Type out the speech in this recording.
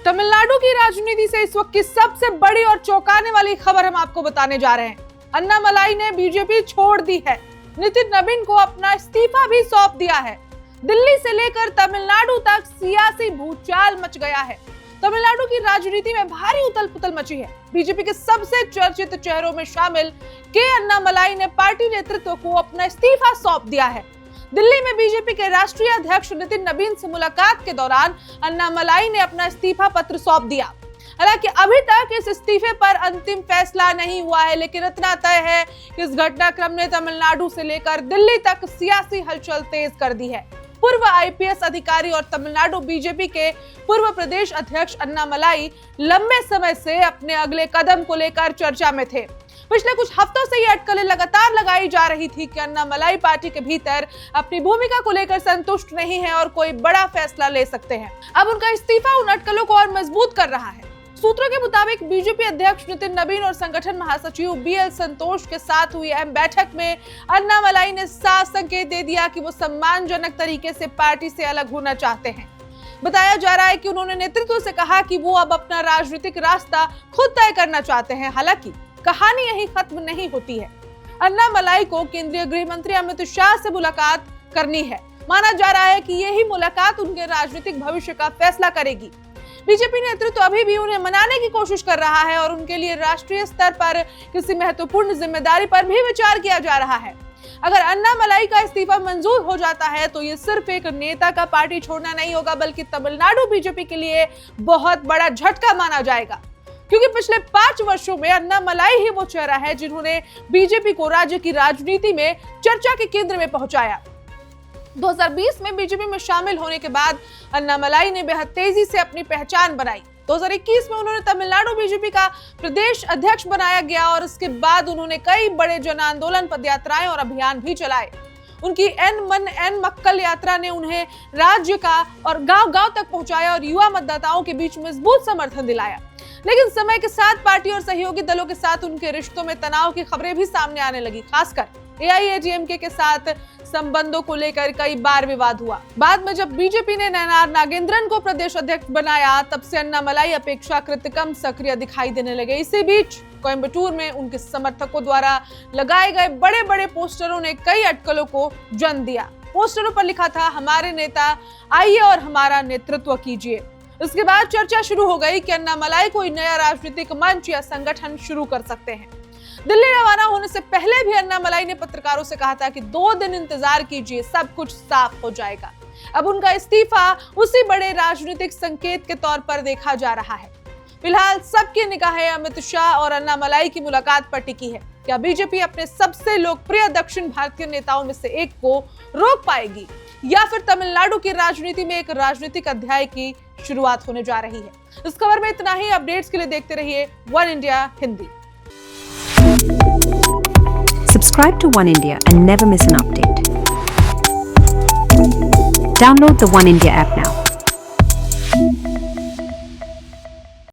तमिलनाडु की राजनीति से इस वक्त की सबसे बड़ी और चौंकाने वाली खबर हम आपको बताने जा रहे हैं। अन्नामलाई ने बीजेपी छोड़ दी है। नितिन नबीन को अपना इस्तीफा भी सौंप दिया है। दिल्ली से लेकर तमिलनाडु तक सियासी भूचाल मच गया है। तमिलनाडु की राजनीति में भारी उथल-पुथल मची है। बीजेपी के सबसे चर्चित चेहरों में शामिल के अन्नामलाई ने पार्टी नेतृत्व को अपना इस्तीफा सौंप दिया है। दिल्ली में बीजेपी के राष्ट्रीय अध्यक्ष नितिन नबीन से मुलाकात के दौरान अन्नामलाई ने अपना इस्तीफा पत्र सौंप दिया। हालांकि अभी तक इस इस्तीफे पर अंतिम फैसला नहीं हुआ है, लेकिन इतना तय है कि इस घटनाक्रम ने तमिलनाडु से लेकर दिल्ली तक सियासी हलचल तेज कर दी है। पूर्व आईपीएस अधिकारी और तमिलनाडु बीजेपी के पूर्व प्रदेश अध्यक्ष अन्नामलाई लंबे समय से अपने अगले कदम को लेकर चर्चा में थे। पिछले कुछ हफ्तों से ये अटकलें लगातार लगाई जा रही थी कि अन्नामलाई पार्टी के भीतर अपनी भूमिका को लेकर संतुष्ट नहीं है और कोई बड़ा फैसला ले सकते हैं। अब उनका इस्तीफा उन अटकलों को और मजबूत कर रहा है। सूत्रों के मुताबिक बीजेपी अध्यक्ष नितिन नबीन और संगठन महासचिव बीएल संतोष के साथ हुई अहम बैठक में अन्नामलाई ने साफ संकेत दे दिया कि वो सम्मानजनक तरीके से पार्टी से अलग होना चाहते हैं। बताया जा रहा है कि उन्होंने नेतृत्व से कहा कि वो अब अपना राजनीतिक रास्ता खुद तय करना चाहते हैं। हालांकि कहानी यही खत्म नहीं होती है। अन्नामलाई को केंद्रीय गृह मंत्री अमित शाह से मुलाकात करनी है। माना जा रहा है कि यही मुलाकात उनके राजनीतिक भविष्य का फैसला करेगी। बीजेपी नेतृत्व अभी भी उन्हें मनाने की कोशिश कर रहा है और उनके लिए राष्ट्रीय स्तर पर किसी महत्वपूर्ण जिम्मेदारी पर भी विचार किया जा रहा है। अगर अन्नामलाई का इस्तीफा मंजूर हो जाता है तो ये सिर्फ एक नेता का पार्टी छोड़ना नहीं होगा, बल्कि तमिलनाडु बीजेपी के लिए बहुत बड़ा झटका माना जाएगा। क्योंकि पिछले 5 वर्षों में अन्नामलाई ही वो चेहरा है जिन्होंने बीजेपी को राज्य की राजनीति में चर्चा के केंद्र में पहुंचाया। 2020 में बीजेपी में शामिल होने के बाद अन्नामलाई ने बेहद तेजी से अपनी पहचान बनाई। 2021 में उन्होंने तमिलनाडु बीजेपी का प्रदेश अध्यक्ष बनाया गया और इसके बाद उन्होंने कई बड़े जन आंदोलन, पदयात्राएं और अभियान भी चलाए। उनकी एन मन एन मक्कल यात्रा ने उन्हें राज्य का और गांव-गांव तक पहुंचाया और युवा मतदाताओं के बीच मजबूत समर्थन दिलाया। लेकिन समय के साथ पार्टी और सहयोगी दलों के साथ उनके रिश्तों में तनाव की खबरें भी सामने आने लगी। खासकर एआईएडीएमके के साथ संबंधों को लेकर कई बार विवाद हुआ। बाद में जब बीजेपी ने नयनार नागेंद्रन को प्रदेश अध्यक्ष बनाया, तब से अन्नामलाई अपेक्षाकृत कम सक्रिय दिखाई देने लगे। इसी बीच कोयम्बटूर में उनके समर्थकों द्वारा लगाए गए बड़े बड़े पोस्टरों ने कई अटकलों को जन्म दिया। पोस्टरों पर लिखा था, हमारे नेता आइए और हमारा नेतृत्व कीजिए। इसके बाद चर्चा शुरू हो गई कि अन्नामलाई कोई नया राजनीतिक मंच या संगठन शुरू कर सकते हैं। दिल्ली रवाना होने से पहले भी अन्नामलाई ने पत्रकारों से कहा था कि 2 दिन इंतजार कीजिए, सब कुछ साफ हो जाएगा। अब उनका इस्तीफा उसी बड़े राजनीतिक संकेत के तौर पर देखा जा रहा है। फिलहाल सबकी निगाहें अमित शाह और अन्नामलाई की मुलाकात पर टिकी है। क्या बीजेपी अपने सबसे लोकप्रिय दक्षिण भारतीय नेताओं में से एक को रोक पाएगी, या फिर तमिलनाडु की राजनीति में एक राजनीतिक अध्याय की शुरुआत होने जा रही है? इस खबर में इतना ही। अपडेट्स के लिए देखते रहिए one India Hindi. Subscribe to One India and never miss an update. Download the One India app now.